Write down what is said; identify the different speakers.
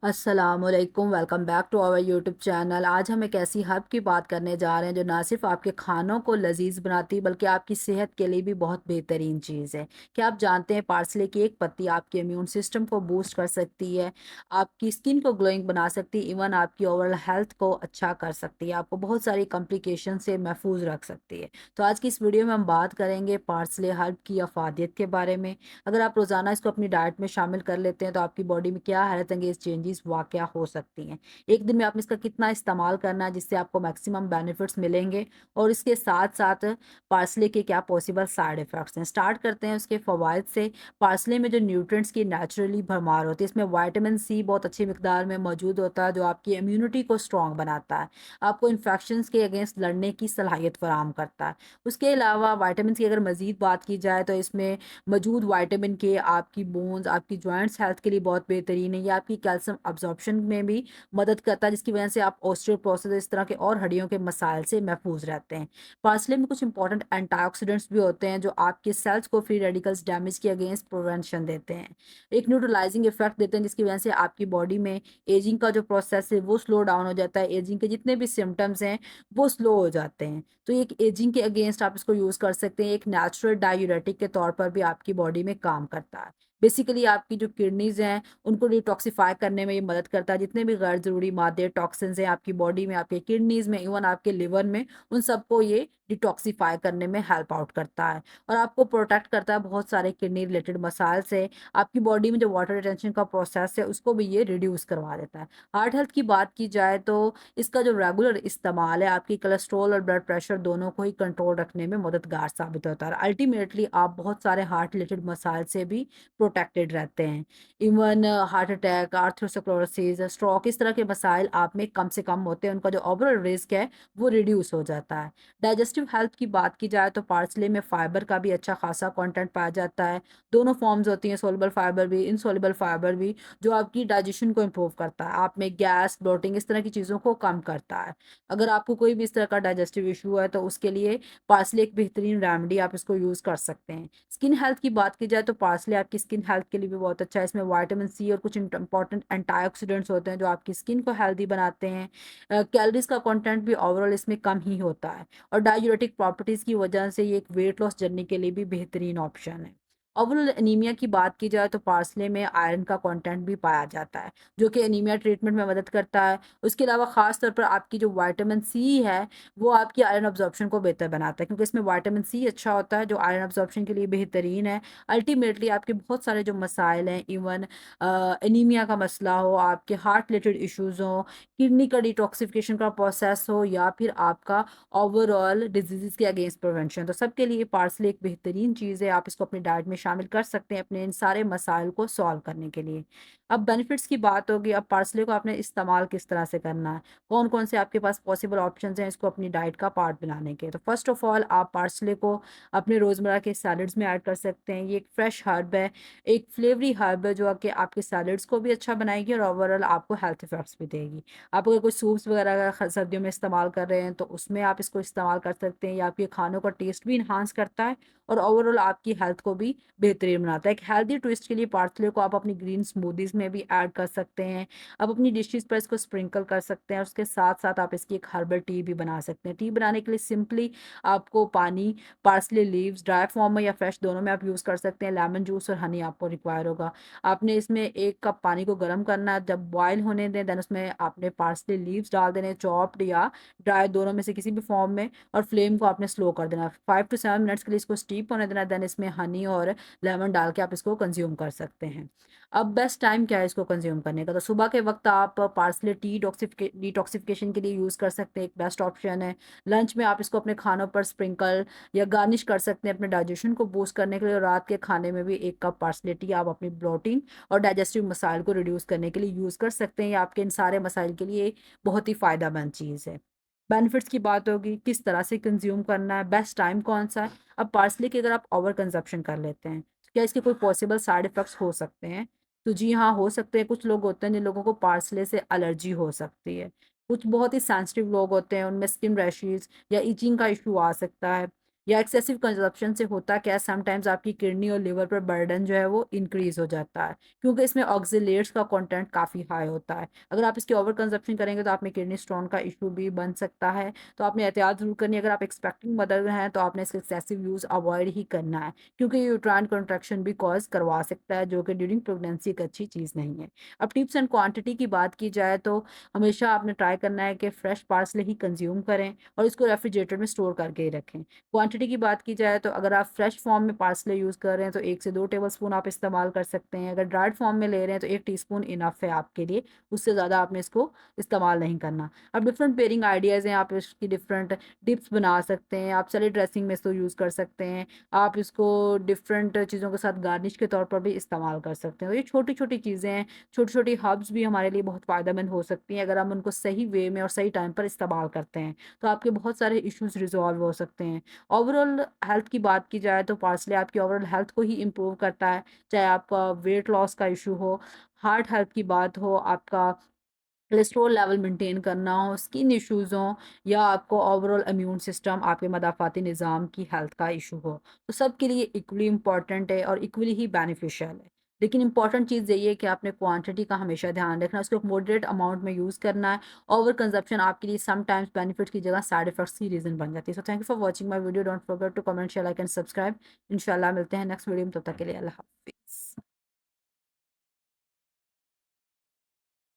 Speaker 1: अस्सलामुअलैकुम, welcome back to our YouTube channel. आज हम एक ऐसी हर्ब की बात करने जा रहे हैं जो ना सिर्फ आपके खानों को लजीज बनाती है बल्कि आपकी सेहत के लिए भी बहुत बेहतरीन चीज़ है। क्या आप जानते हैं पार्सले की एक पत्ती आपके इम्यून सिस्टम को बूस्ट कर सकती है, आपकी स्किन को ग्लोइंग बना सकती है, इवन आपकी ओवरऑल हेल्थ को अच्छा कर सकती है, आपको बहुत सारी कॉम्प्लिकेशन से महफूज रख सकती है। तो आज की इस वीडियो में हम बात करेंगे पार्सले हर्ब की अफादियत के बारे में। अगर आप रोज़ाना इसको अपनी डाइट में शामिल कर लेते हैं तो आपकी बॉडी में क्या हैरत अंगेज चेंजेस वाक़या हो सकती हैं। एक दिन में आपने इसका कितना इस्तेमाल करना है जिससे आपको मैक्सिमम बेनिफिट्स मिलेंगे, और इसके साथ-साथ पार्सले के क्या पॉसिबल साइड इफ़ेक्ट्स हैं। स्टार्ट करते हैं उसके फ़वाइद से। पार्सले में जो न्यूट्रिएंट्स की नेचुरली भरमार होती है, इसमें विटामिन सी बहुत अच्छी मिकदार में मौजूद होता है जो आपकी इम्यूनिटी को स्ट्रॉन्ग बनाता है। आपको इन्फेक्शंस के अगेंस्ट लड़ने की सलाहियत फराहम करता है। उसके अलावा विटामिन्स की अगर मज़ीद बात की जाए तो इसमें मौजूद विटामिन के आपकी बोन्स, आपकी जॉइंट्स हेल्थ के लिए बहुत बेहतरीन है। ये आपकी कैल्शियम अब्ज़ॉर्प्शन में भी मदद करता है जिसकी वजह से आप ऑस्टियोपोरोसिस इस तरह के और हड्डियों के मसाइल से महफूज रहते हैं। पार्सले में कुछ इंपॉर्टेंट एंटीऑक्सीडेंट्स भी होते हैं जो आपके सेल्स को फ्री रेडिकल्स डैमेज के अगेंस्ट प्रिवेंशन देते हैं। एक न्यूट्रलाइजिंग इफेक्ट देते हैं जिसकी वजह से आपकी बॉडी में एजिंग का जो प्रोसेस है वो स्लो डाउन हो जाता है। एजिंग के जितने भी सिम्टम्स हैं वो स्लो हो जाते हैं। तो एक एजिंग के अगेंस्ट आप इसको यूज़ कर सकते हैं। एक नेचुरल डायूरेटिक के तौर पर भी आपकी बॉडी में काम करता है। बेसिकली आपकी जो किडनीज़ हैं, उनको डिटॉक्सिफ़ाई करने में ये मदद करता है। जितने भी गैर ज़रूरी मादे, टॉक्सिन्स हैं आपकी बॉडी में, आपके किडनीज़ में, इवन आपके लिवर में, उन सबको ये डिटॉक्सिफ़ाई करने में हेल्प आउट करता है। और आपको प्रोटेक्ट करता है बहुत सारे किडनी रिलेटेड मसाइल से। आपकी बॉडी में जो वाटर रिटेंशन का प्रोसेस है, उसको भी ये रिड्यूस करवा देता है। हार्ट हेल्थ की बात की जाए तो इसका जो रेगुलर इस्तेमाल है आपकी कोलेस्ट्रॉल और ब्लड प्रेशर दोनों को ही कंट्रोल रखने में मददगार साबित होता है। अल्टीमेटली आप बहुत सारे हार्ट रिलेटेड मसाइल से भी प्रोटेक्टेड रहते हैं। Even heart attack, atherosclerosis, stroke इस तरह के मसाइल आप में कम से कम होते हैं। उनका जो ओवरऑल रिस्क है वो रिड्यूस हो जाता है। डाइजेस्टिव हेल्थ की बात की जाए तो पार्सले में फाइबर का भी अच्छा खासा कंटेंट पाया जाता है। दोनों फॉर्म्स होती हैं, सोलुबल फाइबर भी, इनसोलुबल फाइबर भी, जो आपकी डाइजेशन को इम्प्रूव करता है। आप में गैस, ब्लोटिंग इस तरह की चीज़ों को कम करता है। अगर आपको कोई भी इस तरह का डाइजेस्टिव इशू है तो उसके लिए पार्सले एक बेहतरीन रेमेडी, आप इसको यूज़ कर सकते हैं। स्किन हेल्थ की बात की जाए तो पार्सले आपकी स्किन हेल्थ के लिए भी बहुत अच्छा है। इसमें विटामिन सी और कुछ इंपॉर्टेंट एंटीऑक्सीडेंट्स होते हैं जो आपकी स्किन को हेल्दी बनाते हैं। कैलोरीज का कंटेंट भी ओवरऑल इसमें कम ही होता है, और डायूरेटिक प्रॉपर्टीज़ की वजह से ये एक वेट लॉस जर्नी के लिए भी बेहतरीन ऑप्शन है। ओवरऑल एनीमिया की बात की जाए तो पार्सले में आयरन का कंटेंट भी पाया जाता है जो कि एनीमिया ट्रीटमेंट में मदद करता है। उसके अलावा ख़ास तौर पर आपकी जो विटामिन सी है वो आपकी आयरन अब्ज़ॉर्प्शन को बेहतर बनाता है, क्योंकि इसमें विटामिन सी अच्छा होता है जो आयरन अब्ज़ॉर्प्शन के लिए बेहतरीन है। अल्टीमेटली आपके बहुत सारे जो मसाइल हैं, इवन एनीमिया का मसला हो, आपके हार्ट रिलेटेड इश्यूज़ हों, किडनी का डिटॉक्सिफिकेशन का प्रोसेस हो, या फिर आपका ओवरऑल डिजीज़ के अगेंस्ट प्रिवेंशन, तो सबके लिए पार्सले एक बेहतरीन चीज़ है। आप इसको अपनी डाइट में शामिल कर सकते हैं अपने इन सारे मसाइल को सॉल्व करने के लिए। अब बेनिफिट्स की बात होगी, अब पार्सले को आपने इस्तेमाल किस तरह से करना है, कौन-कौन से आपके पास पॉसिबल ऑप्शंस हैं इसको अपनी डाइट का पार्ट बनाने के। तो फर्स्ट ऑफ ऑल आप पार्सले को अपने रोज़मर्रा के सैलेड्स में ऐड कर सकते हैं। ये एक फ्रेश हर्ब है, एक फ्लेवरी हर्ब है जो कि आपके सैलेड्स को भी अच्छा बनाएगी और ओवरऑल आपको हेल्थ इफेक्ट्स भी देगी। आप अगर कोई सूप्स वगैरह का सर्दियों में इस्तेमाल कर रहे हैं तो उसमें आप इसको इस्तेमाल कर सकते हैं। ये आपके खानों का टेस्ट भी इन्हांस करता है और ओवरऑल आपकी हेल्थ को भी बेहतरीन बनाता है। एक हेल्दी ट्विस्ट के लिए पार्सले को आप अपनी ग्रीन स्मूदीज में भी ऐड कर सकते हैं। आप अपनी डिशेस पर इसको स्प्रिंकल कर सकते हैं और उसके साथ साथ आप इसकी एक हर्बल टी भी बना सकते हैं। टी बनाने के लिए सिंपली आपको पानी, पार्सले लीव्स ड्राई फॉर्म में या फ्रेश दोनों में आप यूज़ कर सकते हैं, लेमन जूस और हनी आपको रिक्वायर होगा। आपने इसमें 1 कप पानी को गर्म करना है, जब बॉयल होने दें देन उसमें आपने पार्सले लीव्स डाल देने, चॉप्ड या ड्राई दोनों में से किसी भी फॉर्म में, और फ्लेम को आपने स्लो कर देना। 5 टू 7 मिनट्स के लिए इसको स्टीप होने देना, देन इसमें हनी और लेमन डाल के आप इसको कंज़्यूम कर सकते हैं। अब बेस्ट टाइम क्या है इसको कंज़्यूम करने का? तो सुबह के वक़्त आप पार्सले टी डिटॉक्सिफ़िकेशन के लिए यूज़ कर सकते हैं, एक बेस्ट ऑप्शन है। लंच में आप इसको अपने खानों पर स्प्रिंकल या गार्निश कर सकते हैं अपने डाइजेशन को बूस्ट करने के लिए, और रात के खाने में भी 1 कप पार्सले टी आप अपनी ब्लोटिंग और डाइजेस्टिव मसाइल को रिड्यूस करने के लिए यूज़ कर सकते हैं। ये आपके इन सारे मसाइल के लिए बहुत ही फ़ायदेमंद चीज़ है। बेनिफिट्स की बात होगी, किस तरह से कंज़्यूम करना है, बेस्ट टाइम कौन-सा है। अब पार्सले की अगर आप ओवर कंज़प्शन कर लेते हैं, तो क्या इसके कोई पॉसिबल साइड इफ़ेक्ट्स हो सकते हैं? तो जी हाँ, हो सकते हैं। कुछ लोग होते हैं जिन लोगों को पार्सले से एलर्जी हो सकती है। कुछ बहुत ही सेंसिटिव लोग होते हैं, उनमें स्किन रैशेज़ या इचिंग का इश्यू आ सकता है। या एक्सेसिव कंजप्शन से होता क्या है, समटाइम्स आपकी किडनी और लिवर पर बर्डन जो है वो इंक्रीज़ हो जाता है, क्योंकि इसमें ऑक्ज़ेलेट्स का कंटेंट काफ़ी हाई होता है। अगर आप इसकी ओवर कंज़प्शन करेंगे तो आप में किडनी स्टोन का इश्यू भी बन सकता है, तो आपने एहतियात ज़रूर करनी है। अगर आप एक्सपेक्टिंग मदर हैं तो आपने इसका एक्सेसिव यूज़ अवॉइड ही करना है, क्योंकि ये यूट्राइन कॉन्ट्रैक्शन भी कॉज़ करवा सकता है, जो कि ड्यूरिंग प्रेगनेंसी एक अच्छी चीज़ नहीं है। अब टिप्स एंड क्वांटिटी की बात की जाए तो हमेशा आपने ट्राई करना है कि फ्रेश पार्सले ही कंज़्यूम करें और इसको रेफ्रिजरेटर में स्टोर करके ही रखें। क्वांटिटी की बात की जाए तो अगर आप फ्रेश फॉर्म में पार्सले यूज़ कर रहे हैं तो 1 से 2 टेबलस्पून आप इस्तेमाल कर सकते हैं। अगर ड्राइड फॉर्म में ले रहे हैं तो 1 टीस्पून इनफ है आपके लिए, उससे ज़्यादा आपने इसको इस्तेमाल नहीं करना। अब डिफरेंट पेयरिंग आइडियाज़ हैं, आप इसकी डिफरेंट डिप्स बना सकते हैं, आप सैलेड ड्रेसिंग में इसको यूज़ कर सकते हैं, आप इसको डिफरेंट चीज़ों के साथ गार्निश के तौर पर भी इस्तेमाल कर सकते हैं। तो ये छोटी-छोटी चीज़ें हैं, छोटी-छोटी हर्ब्स भी हमारे लिए बहुत फ़ायदेमंद हो सकती हैं अगर हम उनको सही वे में और सही टाइम पर इस्तेमाल करते हैं, तो आपके बहुत सारे इश्यूज़ रिज़ॉल्व हो सकते हैं। ओवरऑल हेल्थ की बात की जाए तो पार्सले आपकी ओवरऑल हेल्थ को ही इम्प्रूव करता है, चाहे आपका वेट लॉस का इश्यू हो, हार्ट हेल्थ की बात हो, आपका कोलेस्ट्रॉल लेवल मेंटेन करना हो, स्किन इश्यूज़ हों या आपको ओवरऑल इम्यून सिस्टम, आपके मदाफ़ाती निज़ाम की हेल्थ का इश्यू हो, तो सबके लिए इक्वली इम्पॉर्टेंट है और इक्वली ही बेनिफिशियल है। लेकिन इम्पॉर्टेंट चीज़ यही है कि आपने क्वांटिटी का हमेशा ध्यान रखना है, उसको एक मॉडरेट अमाउंट में यूज़ करना है। ओवर कंज़म्पशन आपके लिए समटाइम्स बेनिफिट्स की जगह साइड इफेक्ट्स की रीज़न बन जाती है। So thank you for watching my video, don't forget to comment, share, like and subscribe. इंशाल्लाह मिलते हैं नेक्स्ट वीडियो में, तब तक के लिए अल्लाह हाफ़िज़।